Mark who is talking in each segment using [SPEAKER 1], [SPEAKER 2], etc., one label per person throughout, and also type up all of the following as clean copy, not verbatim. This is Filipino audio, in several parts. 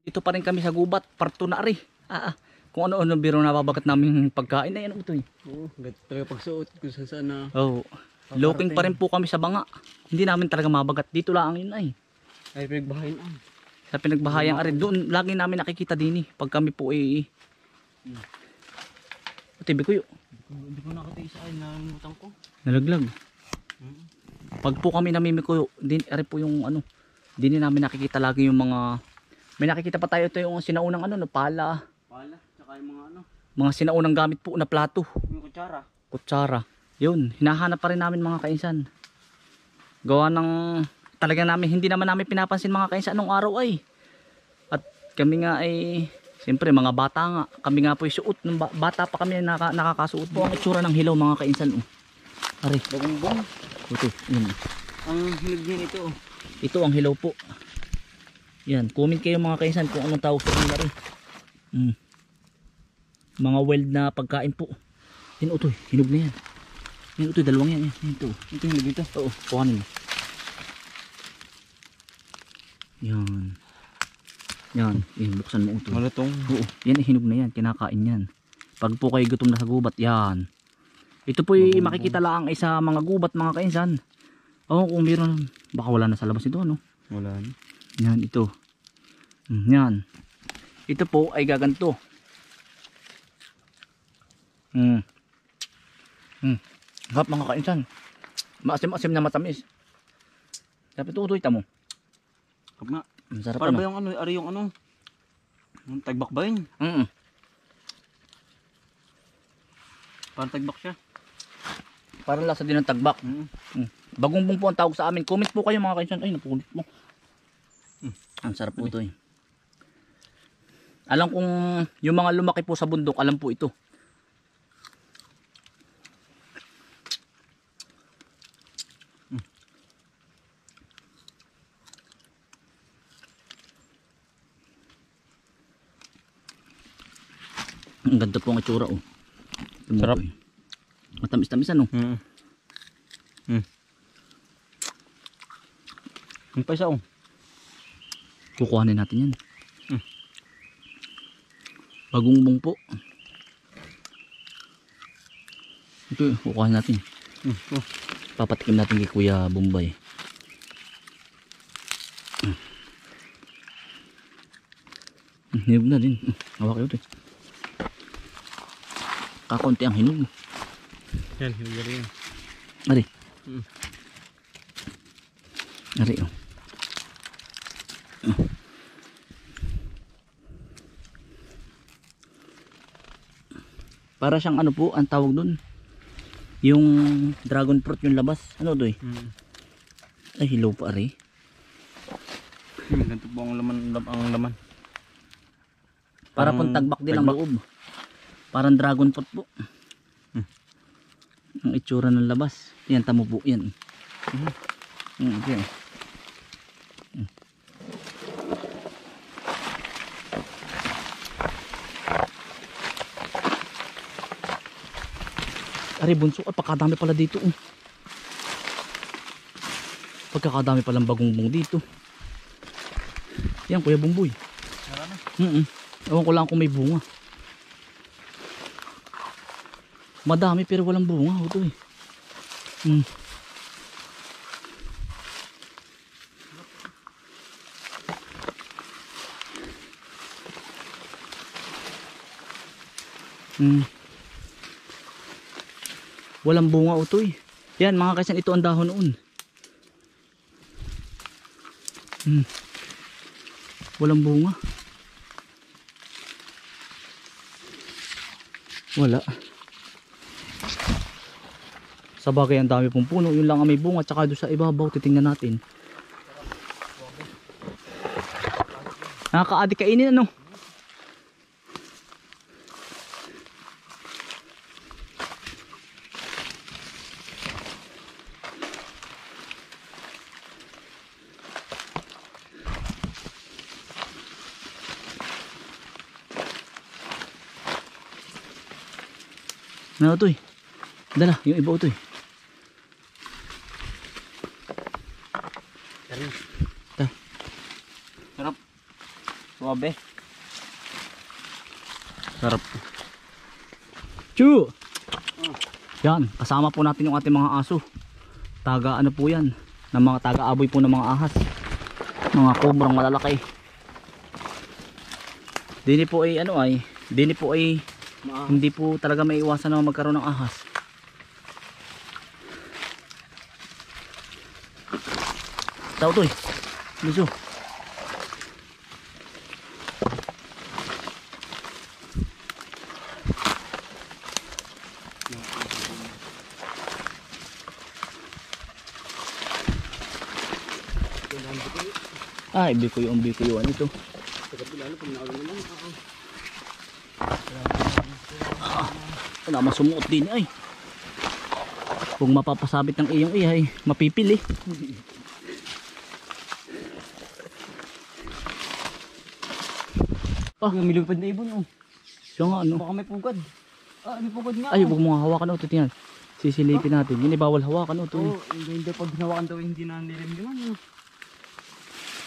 [SPEAKER 1] Dito pa rin kami sa gubat, parto na rin. Kung ano-ano biro na babagat namin pagkain na yan utoy.
[SPEAKER 2] Oo, ganito talaga pagsuot kung saan na.
[SPEAKER 1] Oh, looking pa rin po kami sa banga. Hindi namin talaga mabagat. Dito lang yun ay.
[SPEAKER 2] Ay, pinagbahayin
[SPEAKER 1] Sa pinagbahayang ari, doon lagi namin nakikita din pag kami po tibi ko yun.
[SPEAKER 2] Hindi ko nakatay sa akin, nalimutan ko.
[SPEAKER 1] Nalaglag. Pag po kami namimiko, din ari po yung ano, din namin nakikita lagi yung mga, may nakikita pa tayo ito yung sinaunang ano, pala.
[SPEAKER 2] Pala, tsaka yung mga ano.
[SPEAKER 1] Mga sinaunang gamit po na plato.
[SPEAKER 2] Yung kutsara.
[SPEAKER 1] Kutsara. Yun, hinahanap pa rin namin mga kainsan. Gawa ng talaga namin, hindi naman namin pinapansin mga kainsan nung araw ay. At kami nga ay, siyempre mga bata nga, kami nga po yung suot, nung bata pa kami nakakasuot po ang itsura ng hilaw mga kainsan. Ari.
[SPEAKER 2] Bagongbong.
[SPEAKER 1] Ito, yun.
[SPEAKER 2] Ang hilig niya ito.
[SPEAKER 1] Ito ang hilaw po. Yan, comment kayo mga kainsan kung anong tawag sa kanila rin. Mga wild na pagkain po. Yan utoy, hinog na yan. Yan utoy, dalawang yan. Yan ito.
[SPEAKER 2] Ito hilig ito.
[SPEAKER 1] Oo, kuhanin mo. Yan. Yan, buksan mo utoy.
[SPEAKER 2] Malatong.
[SPEAKER 1] Oo, yan hinog na yan, kinakain yan. Pag po kayo gutom na sa gubat, yan. Ito po yung makikita lang sa mga gubat mga kainsan. Kung meron, baka wala na sa labas ito ano.
[SPEAKER 2] Wala na.
[SPEAKER 1] Yan, ito. Yan. Ito po ay gaganto. Hap mga kainsan. Maasim-asim na matamis. Dapat ito ito mo.
[SPEAKER 2] Kap nga.
[SPEAKER 1] Masarap
[SPEAKER 2] Para
[SPEAKER 1] ano.
[SPEAKER 2] ba yung ano, ari yung ano? Yung tagbak ba yun? Parang tagbak siya.
[SPEAKER 1] Parang lasa din ng tagbak. Bagongbong po ang tawag sa amin. Comment po kayo mga kainsan. Ay, napulit mo. Ang sarap po ito eh. Alam kong yung mga lumaki po sa bundok, alam po ito. Ang ganda po ang itsura oh.
[SPEAKER 2] Sarap.
[SPEAKER 1] Matamis-tamis ano?
[SPEAKER 2] Yung pa isa oh.
[SPEAKER 1] Kukuhanin natin yan. Bagongbong po. Ito kukuhanin natin. Papatikim natin kay Kuya Bombay. Hinog na din. Hawak kayo ito. Kakaunti ang hinog.
[SPEAKER 2] Yan, hinog na rin.
[SPEAKER 1] Ari. Ari oh. Para siyang ano po ang tawag dun, yung dragon fruit yung labas ano doy. Ay hilaw pa ari.
[SPEAKER 2] Ganito po ang laman.
[SPEAKER 1] Para pong tagbak din ang loob. Parang dragon fruit po. Ang itsura ng labas. Yan tamo po yan. Okay. Ari bunso, pagkadami pala dito. Pagkakadami palang bagongbong dito. Yan Kuya Bumboy.
[SPEAKER 2] Marami.
[SPEAKER 1] Ewan ko lang kung may bunga. Madami pero walang bunga. Ito eh. Walang bunga utoy. Yan mga kaisan, ito ang dahon noon. Walang bunga. Wala. Sa bagay ang dami pong puno. Yun lang ang may bunga. Tsaka doon sa ibabaw titingnan natin. Nakaka-adik kainin ano. Ano ito eh? Dala, yung iba ito eh.
[SPEAKER 2] Sarap. Obe.
[SPEAKER 1] Sarap. Chu! Yan, kasama po natin yung ating mga aso. Taga ano po yan, ng mga taga-aboy po ng mga ahas. Mga kobrang malalaki. Dini po ay ano ay, dini po ay hindi po talaga may iwasan na magkaroon ng ahas. Tao to eh. Biso. Ay, bikoy-on ito. Wala masumuot din ay. Kung mapapasabit ng iyong ihay, mapipili.
[SPEAKER 2] May lupad na ibon oh.
[SPEAKER 1] Siya nga ano.
[SPEAKER 2] Baka may pugad. May pugad nga.
[SPEAKER 1] Ay, huwag mo nga hawakan ito. Tingnan. Sisilipin natin. Yun ay bawal hawakan ito.
[SPEAKER 2] Hindi pag hinawakan daw hindi na nilimliman.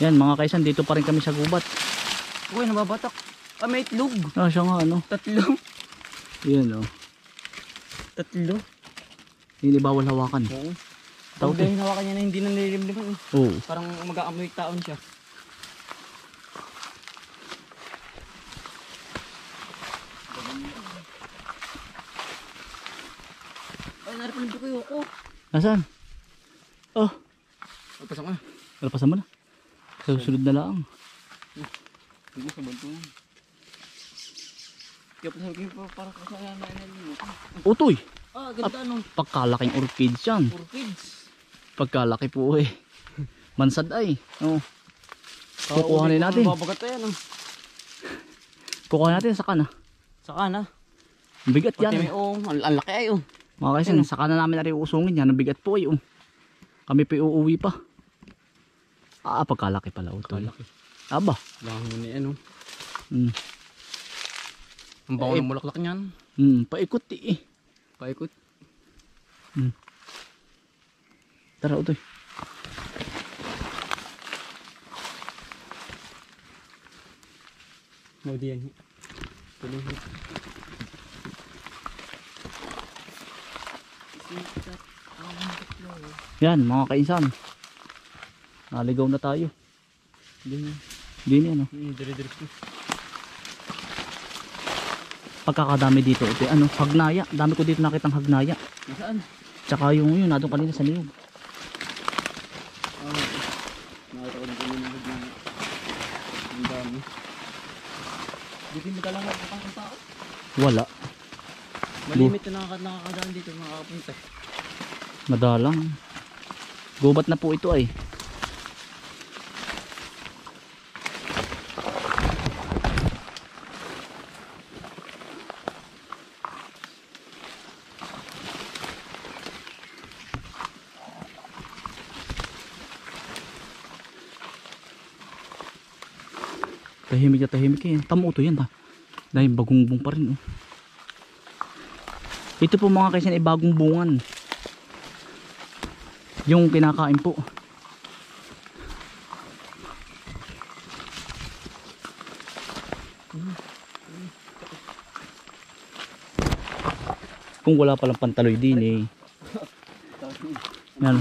[SPEAKER 1] Yan mga kaisan, dito pa rin kami sa gubat.
[SPEAKER 2] Uy, nababatak. May itlog.
[SPEAKER 1] Siya nga ano.
[SPEAKER 2] 3.
[SPEAKER 1] Yan oh.
[SPEAKER 2] 3.
[SPEAKER 1] Yun ay bawal hawakan.
[SPEAKER 2] Oo.
[SPEAKER 1] Tawag
[SPEAKER 2] Pag hinawakan niya na hindi na nilimliman.
[SPEAKER 1] Oo.
[SPEAKER 2] Parang mag-aamoy taon siya. Ay, naripan ko yung ako.
[SPEAKER 1] Nasaan? Oh,
[SPEAKER 2] Pagpasok na.
[SPEAKER 1] nalapasan mo na. Sa susunod na lang.
[SPEAKER 2] Hindi sa banto yan. Kaya pasabi ko para kasaya na yun.
[SPEAKER 1] Utoy!
[SPEAKER 2] Ganda no.
[SPEAKER 1] Pagkalaking orchids yan.
[SPEAKER 2] Orchids.
[SPEAKER 1] Pagkalaki po eh. Mansad ay. Oh. Kukuhanin natin.
[SPEAKER 2] Babagat na yan.
[SPEAKER 1] Kukuhanin natin sa kana.
[SPEAKER 2] Saka na.
[SPEAKER 1] Bigat
[SPEAKER 2] Pati
[SPEAKER 1] yan.
[SPEAKER 2] may ang laki ay oh.
[SPEAKER 1] Mga kaisan, sa kana namin na rin uusungin yan. Ang bigat po ay. Kami pa uuwi pa. Pagkalaki pala. Utoy.
[SPEAKER 2] Laki.
[SPEAKER 1] Aba.
[SPEAKER 2] Lang mo ni ano.
[SPEAKER 1] Mm.
[SPEAKER 2] Ang bango ng mulaklak niyan.
[SPEAKER 1] Paikot eh.
[SPEAKER 2] Paikot.
[SPEAKER 1] Tara Utoy.
[SPEAKER 2] Mau dia ni. Tuloy.
[SPEAKER 1] Yan mga kaisan. Naligaw na tayo. Dini ano.
[SPEAKER 2] Dire-diretso.
[SPEAKER 1] Pagkakadami dito ito ano, hagnaya. Dami ko dito nakitang hagnaya.
[SPEAKER 2] Nasaan?
[SPEAKER 1] Tsaka yung yun natong kanina sa niyog.
[SPEAKER 2] Nakita ko din kanina na. Ang dami. Dito mo talaga nakakapang tao.
[SPEAKER 1] Wala.
[SPEAKER 2] Malimit na nakakadaan dito makakapunta.
[SPEAKER 1] Madalang. Gubat na po ito ay. Tahimik na tahimik eh. Tamo ito yan ta. Dahil bagungbong pa rin oh. Ito po mga kaisan ay bagong bungan. Yung kinakain po. Kung wala palang pantaloy din eh. Ano?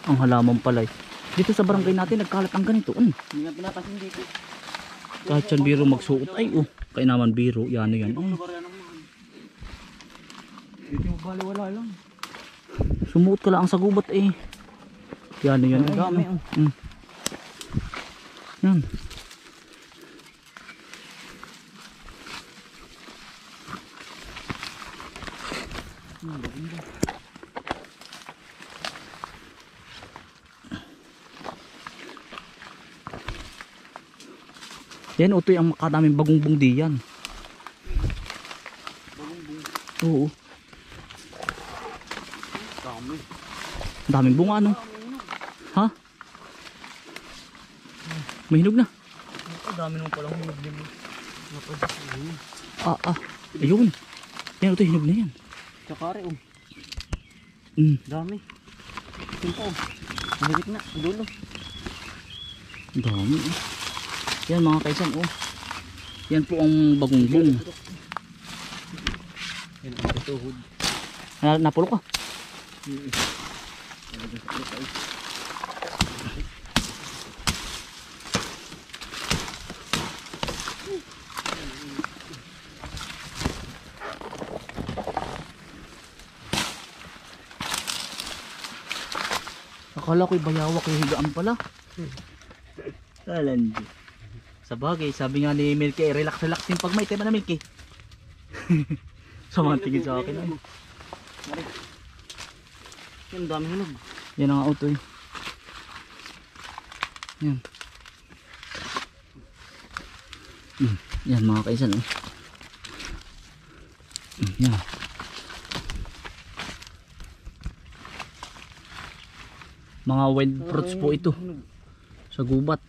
[SPEAKER 1] Ang halaman pala eh. Dito sa barangay natin nagkalat ang ganito.
[SPEAKER 2] Hindi nga pinapansin dito.
[SPEAKER 1] Kahit yan biro magsuot ay kaya naman biro yan yan.
[SPEAKER 2] Dito mo bali wala lang.
[SPEAKER 1] Sumuot ka lang sa gubat eh. Yan yan.
[SPEAKER 2] Ang dami oh.
[SPEAKER 1] Yan. Yan utoy ang makadaming bagungbong diyan.
[SPEAKER 2] Bagungbong.
[SPEAKER 1] Oo.
[SPEAKER 2] Dami.
[SPEAKER 1] Daming bunga no. Ha? May hinog na.
[SPEAKER 2] Ang dami nung palang hinog din mo.
[SPEAKER 1] Ayun. Yan, ito hinog na yan.
[SPEAKER 2] Tsakari oh.
[SPEAKER 1] Dami.
[SPEAKER 2] Ito oh. Mahigit na. Dulo.
[SPEAKER 1] Dami. Yan mga kaisan, oh. Yan po ang bagungbong.
[SPEAKER 2] Yan ang katuhod.
[SPEAKER 1] Napulo ka. Akala ko'y bayawak yung higaan pala. Talandi. Sa bagay, sabi nga ni Milky, relax yung pag may tema na Milky. Samantingin sa akin. Ay.
[SPEAKER 2] Yan, dami hinog.
[SPEAKER 1] Yan ang auto eh. Yan. Yan mga kaisan oh. Yan. Mga wild fruits po ito. Sa gubat.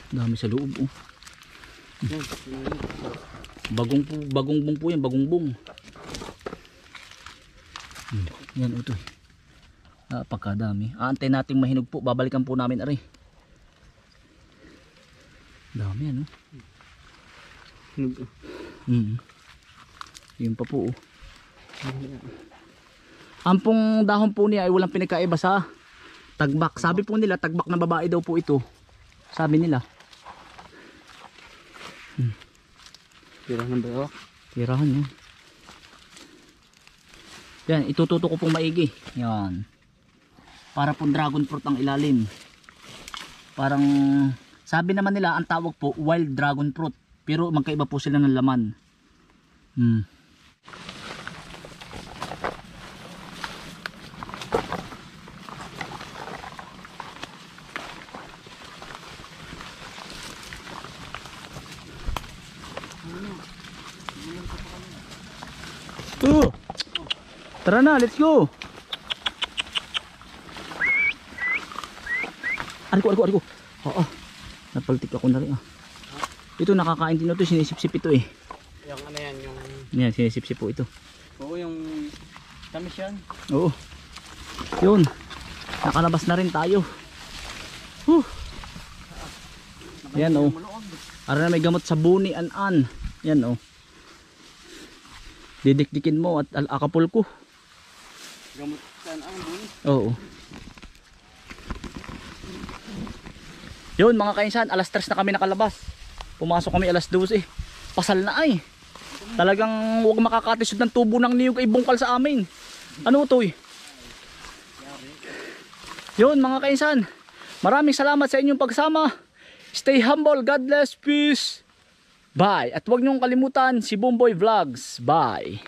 [SPEAKER 1] Dami sa loob oh. Bagongbong po yan, bagongbong. Yan ito eh. Napakadami. Aantay nating mahinog po. Babalikan po namin ari. Dami yan oh.
[SPEAKER 2] Hinog.
[SPEAKER 1] Yun pa po oh. Ang pong dahon po niya ay walang pinagkaiba sa tagbak. Sabi po nila tagbak na babae daw po ito. Sabi nila.
[SPEAKER 2] Tirahan ng bayawak.
[SPEAKER 1] Tirahan yan. Yan, itututo ko pong maigi. Yan. Para pong dragon fruit ang ilalim. Parang, sabi naman nila, ang tawag po, wild dragon fruit. Pero magkaiba po sila ng laman. Tara na, let's go. Ariko. Oo. Napaltik ako na rin ah. Ito nakakain din ito, sinisipsip ito eh.
[SPEAKER 2] Yung ano yan, yung...
[SPEAKER 1] Yan, sinisipsip po ito.
[SPEAKER 2] Oo, yung... Tamis yan.
[SPEAKER 1] Oo. Yun. Nakalabas na rin tayo. Yan oh. Ara na may gamot sa buni an. Yan oh. Didikdikin mo at akapulko.
[SPEAKER 2] Gamot saan ang buni?
[SPEAKER 1] Oo. Yun mga kainsan, alas 3 na kami nakalabas. Pumasok kami alas 12. Pasal na ay. Talagang huwag makakatisod ng tubo ng niyog ay bungkal sa amin. Ano to eh? Yun mga kainsan, maraming salamat sa inyong pagsama. Stay humble, God bless, peace. Bye. At huwag niyong kalimutan si Boomboy Vlogs. Bye.